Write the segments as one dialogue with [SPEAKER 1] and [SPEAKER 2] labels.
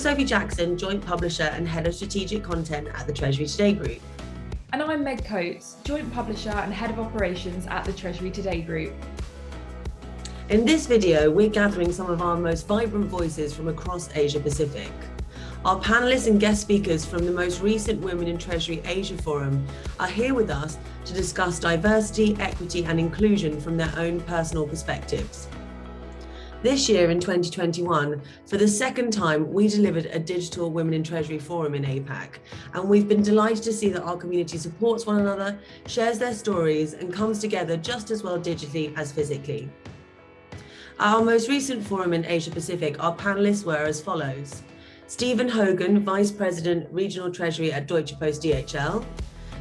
[SPEAKER 1] Sophie Jackson, Joint Publisher and Head of Strategic Content at the Treasury Today Group.
[SPEAKER 2] And I'm Meg Coates, Joint Publisher and Head of Operations at the Treasury Today Group.
[SPEAKER 1] In this video, we're gathering some of our most vibrant voices from across Asia Pacific. Our panellists and guest speakers from the most recent Women in Treasury Asia Forum are here with us to discuss diversity, equity and inclusion from their own personal perspectives. This year in 2021, for the second time, we delivered a digital Women in Treasury Forum in APAC, and we've been delighted to see that our community supports one another, shares their stories and comes together just as well digitally as physically. At our most recent forum in Asia Pacific, our panellists were as follows: Stephen Hogan, Vice President, Regional Treasury at Deutsche Post DHL,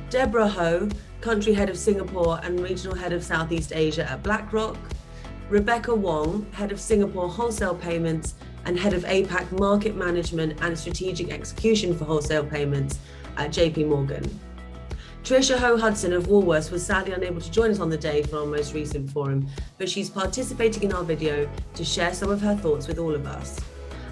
[SPEAKER 1] Deborah Ho, Country Head of Singapore and Regional Head of Southeast Asia at BlackRock, Rebecca Wong, Head of Singapore Wholesale Payments and Head of APAC Market Management and Strategic Execution for Wholesale Payments at JP Morgan. Tricia Ho Hudson of Woolworths was sadly unable to join us on the day for our most recent forum, but she's participating in our video to share some of her thoughts with all of us.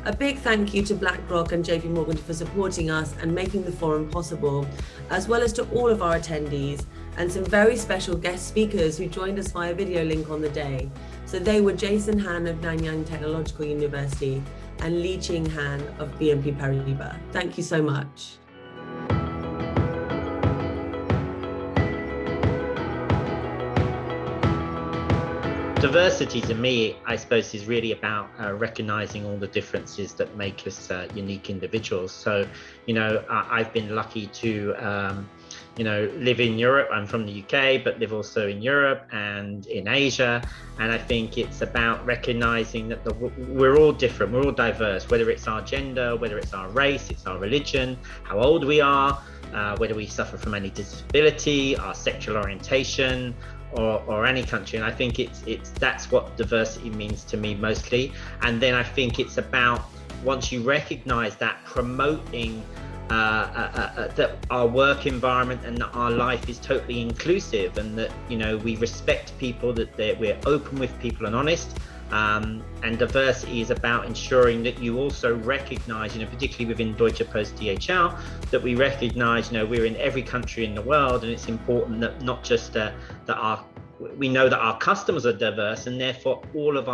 [SPEAKER 1] A big thank you to BlackRock and JP Morgan for supporting us and making the forum possible, as well as to all of our attendees and some very special guest speakers who joined us via video link on the day. So they were Jason Han of Nanyang Technological University and Lee Ching Han of BNP Paribas. Thank you so much.
[SPEAKER 3] Diversity to me, I suppose, is really about recognizing all the differences that make us unique individuals. So, I've been lucky to, live in Europe. I'm from the UK, but live also in Europe and in Asia. And I think it's about recognizing that we're all different, we're all diverse, whether it's our gender, whether it's our race, it's our religion, how old we are, whether we suffer from any disability, our sexual orientation, or any country. And I think that's what diversity means to me mostly. And then I think it's about, once you recognize that, promoting that our work environment and that our life is totally inclusive, and that we respect people, that we're open with people and honest. And diversity is about ensuring that you also recognize, particularly within Deutsche Post DHL, that we recognize, we're in every country in the world, and it's important that not just we know that our customers are diverse, and therefore all of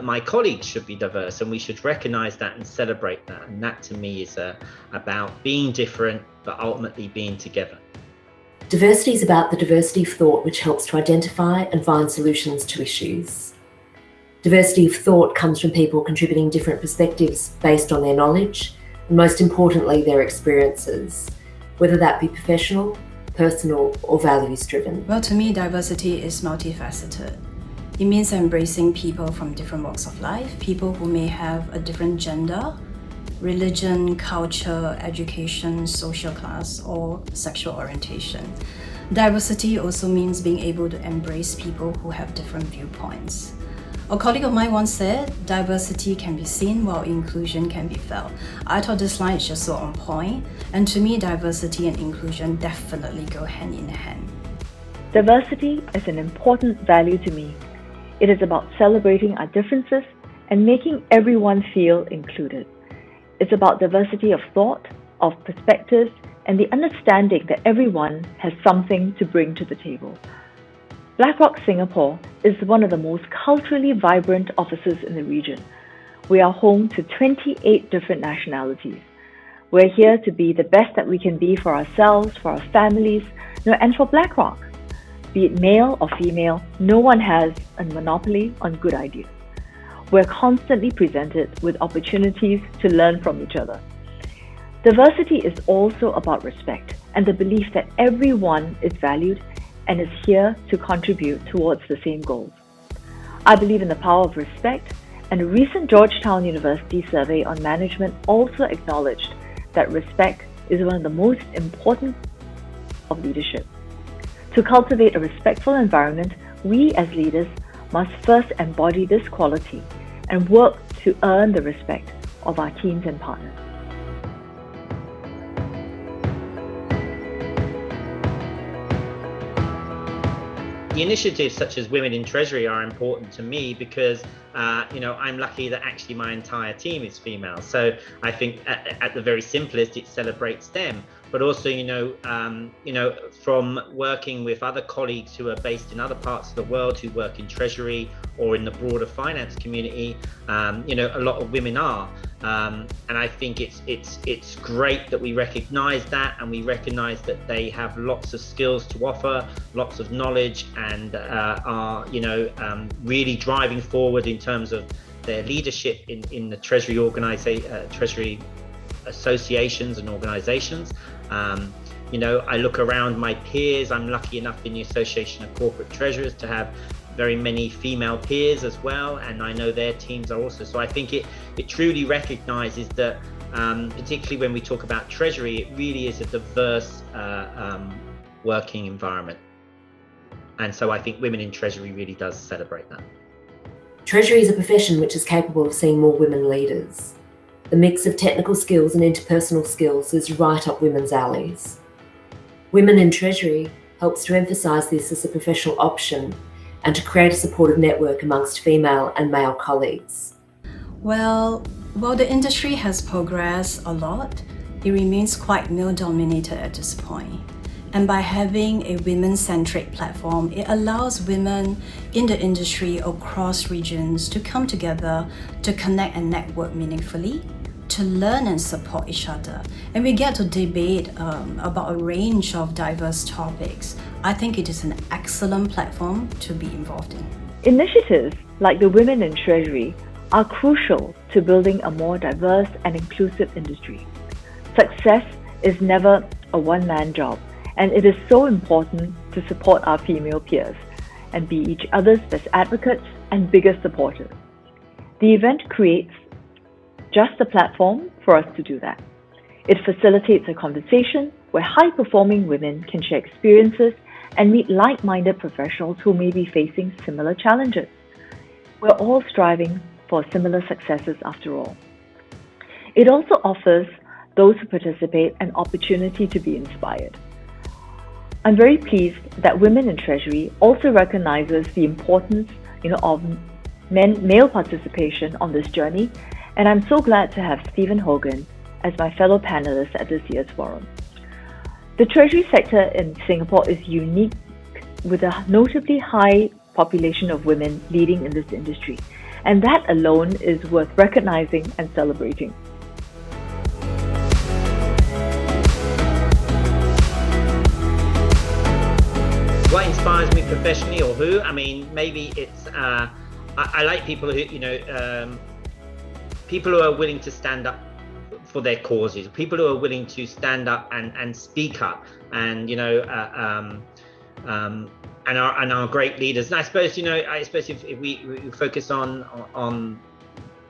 [SPEAKER 3] my colleagues should be diverse, and we should recognize that and celebrate that. And that to me is about being different, but ultimately being together.
[SPEAKER 4] Diversity is about the diversity of thought which helps to identify and find solutions to issues. Diversity of thought comes from people contributing different perspectives based on their knowledge, and most importantly, their experiences, whether that be professional, personal, or values-driven.
[SPEAKER 5] Well, to me, diversity is multifaceted. It means embracing people from different walks of life, people who may have a different gender, religion, culture, education, social class, or sexual orientation. Diversity also means being able to embrace people who have different viewpoints. A colleague of mine once said, diversity can be seen while inclusion can be felt. I thought this line is just so on point, and to me, diversity and inclusion definitely go hand in hand.
[SPEAKER 6] Diversity is an important value to me. It is about celebrating our differences and making everyone feel included. It's about diversity of thought, of perspectives, and the understanding that everyone has something to bring to the table. BlackRock Singapore is one of the most culturally vibrant offices in the region. We are home to 28 different nationalities. We're here to be the best that we can be for ourselves, for our families, and for BlackRock. Be it male or female, no one has a monopoly on good ideas. We're constantly presented with opportunities to learn from each other. Diversity is also about respect and the belief that everyone is valued and is here to contribute towards the same goals. I believe in the power of respect, and a recent Georgetown University survey on management also acknowledged that respect is one of the most important of leadership. To cultivate a respectful environment, we as leaders must first embody this quality and work to earn the respect of our teams and partners.
[SPEAKER 3] initiatives such as Women in Treasury are important to me because I'm lucky that actually my entire team is female. So I think at the very simplest, it celebrates them. But also, from working with other colleagues who are based in other parts of the world who work in Treasury or in the broader finance community, a lot of women are. And I think it's great that we recognise that, and we recognise that they have lots of skills to offer, lots of knowledge, and are really driving forward in terms of their leadership in the Treasury Treasury associations and organisations. I look around my peers. I'm lucky enough in the Association of Corporate Treasurers to have very many female peers as well, and I know their teams are also. So I think it truly recognises that, particularly when we talk about Treasury, it really is a diverse working environment. And so I think Women in Treasury really does celebrate that.
[SPEAKER 4] Treasury is a profession which is capable of seeing more women leaders. The mix of technical skills and interpersonal skills is right up women's alleys. Women in Treasury helps to emphasise this as a professional option and to create a supportive network amongst female and male colleagues.
[SPEAKER 5] Well, while the industry has progressed a lot, it remains quite male-dominated at this point. And by having a women-centric platform, it allows women in the industry across regions to come together to connect and network meaningfully, to learn and support each other. And we get to debate about a range of diverse topics. I think it is an excellent platform to be involved in.
[SPEAKER 6] Initiatives like the Women in Treasury are crucial to building a more diverse and inclusive industry. Success is never a one-man job, and it is so important to support our female peers and be each other's best advocates and biggest supporters. The event creates just a platform for us to do that. It facilitates a conversation where high-performing women can share experiences and meet like-minded professionals who may be facing similar challenges. We're all striving for similar successes after all. It also offers those who participate an opportunity to be inspired. I'm very pleased that Women in Treasury also recognizes the importance of male participation on this journey, and I'm so glad to have Stephen Hogan as my fellow panelist at this year's forum. The Treasury sector in Singapore is unique, with a notably high population of women leading in this industry, and that alone is worth recognizing and celebrating.
[SPEAKER 3] What inspires me professionally, or who? I mean, maybe it's I like people who people who are willing to stand up for their causes, people who are willing to stand up and speak up, and and are great leaders. And I suppose if we focus on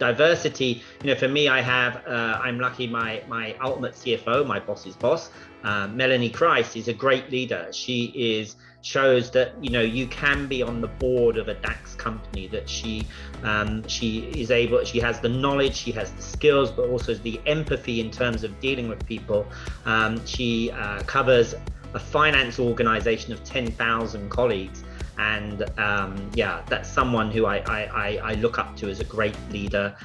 [SPEAKER 3] diversity, for me, I'm lucky. My ultimate CFO, my boss's boss, Melanie Christ, is a great leader. She shows that you can be on the board of a DAX company, that she has the knowledge, she has the skills, but also the empathy in terms of dealing with people. She covers a finance organization of 10,000 colleagues, and that's someone who I look up to as a great leader.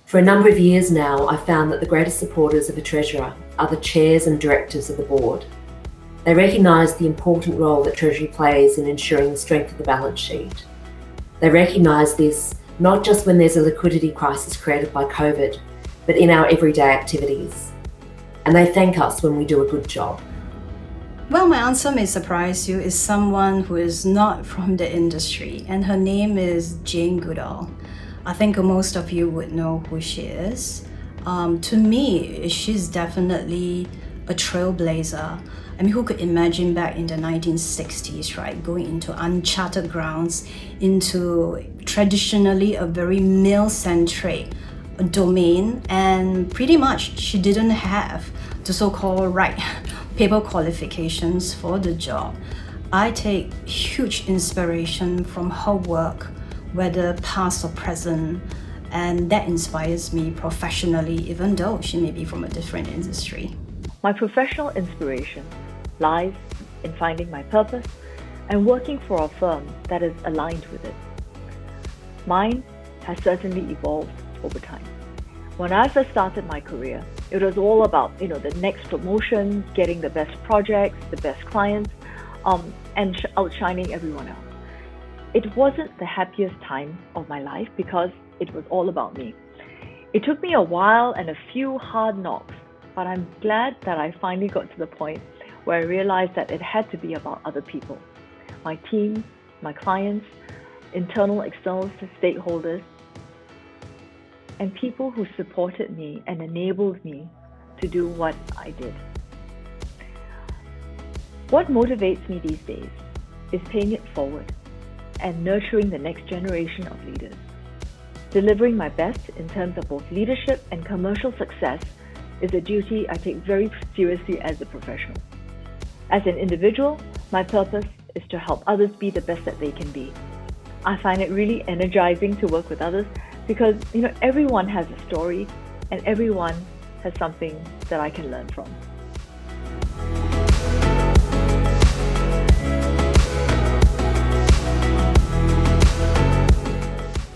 [SPEAKER 4] For a number of years now, I've found that the greatest supporters of a treasurer are the chairs and directors of the board. They recognise the important role that Treasury plays in ensuring the strength of the balance sheet. They recognise this not just when there's a liquidity crisis created by COVID, but in our everyday activities. And they thank us when we do a good job.
[SPEAKER 5] Well, my answer may surprise you, is someone who is not from the industry, and her name is Jane Goodall. I think most of you would know who she is. To me, she's definitely a trailblazer. I mean, who could imagine back in the 1960s, right, going into uncharted grounds, into traditionally a very male-centric domain, and pretty much she didn't have the so-called right paper qualifications for the job. I take huge inspiration from her work, whether past or present, and that inspires me professionally, even though she may be from a different industry.
[SPEAKER 6] My professional inspiration lies in finding my purpose and working for a firm that is aligned with it. Mine has certainly evolved over time. When I first started my career, it was all about the next promotion, getting the best projects, the best clients, and outshining everyone else. It wasn't the happiest time of my life because it was all about me. It took me a while and a few hard knocks, but I'm glad that I finally got to the point where I realized that it had to be about other people. My team, my clients, internal, external stakeholders, and people who supported me and enabled me to do what I did. What motivates me these days is paying it forward and nurturing the next generation of leaders. Delivering my best in terms of both leadership and commercial success is a duty I take very seriously as a professional. As an individual, my purpose is to help others be the best that they can be. I find it really energizing to work with others because everyone has a story and everyone has something that I can learn from.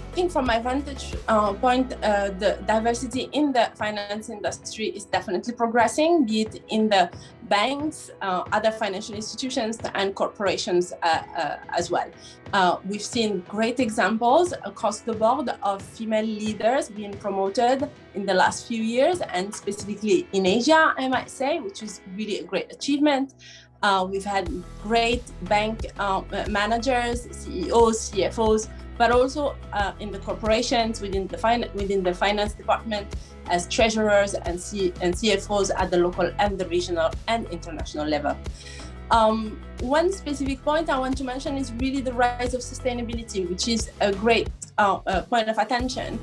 [SPEAKER 7] I think from my vantage point, the diversity in the finance industry is definitely progressing, be it in the banks, other financial institutions, and corporations as well. We've seen great examples across the board of female leaders being promoted in the last few years, and specifically in Asia, I might say, which is really a great achievement. We've had great bank managers, CEOs, CFOs, but also in the corporations within the finance department as treasurers and CFOs at the local and the regional and international level. One specific point I want to mention is really the rise of sustainability, which is a great point of attention.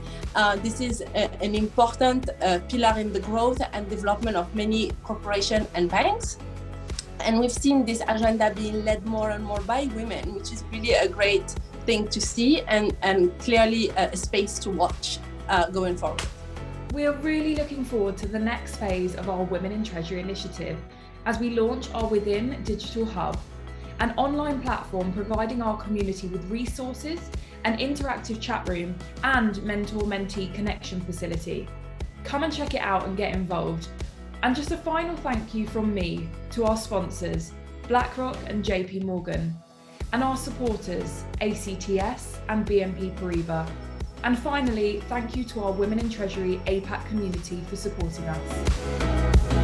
[SPEAKER 7] This is an important pillar in the growth and development of many corporations and banks. And we've seen this agenda being led more and more by women, which is really a great thing to see and clearly a space to watch going forward.
[SPEAKER 2] We are really looking forward to the next phase of our Women in Treasury initiative as we launch our Within Digital Hub, an online platform providing our community with resources, an interactive chat room, and mentor-mentee connection facility. Come and check it out and get involved. And just a final thank you from me to our sponsors, BlackRock and JP Morgan, and our supporters, ACTS and BNP Paribas. And finally, thank you to our Women in Treasury APAC community for supporting us.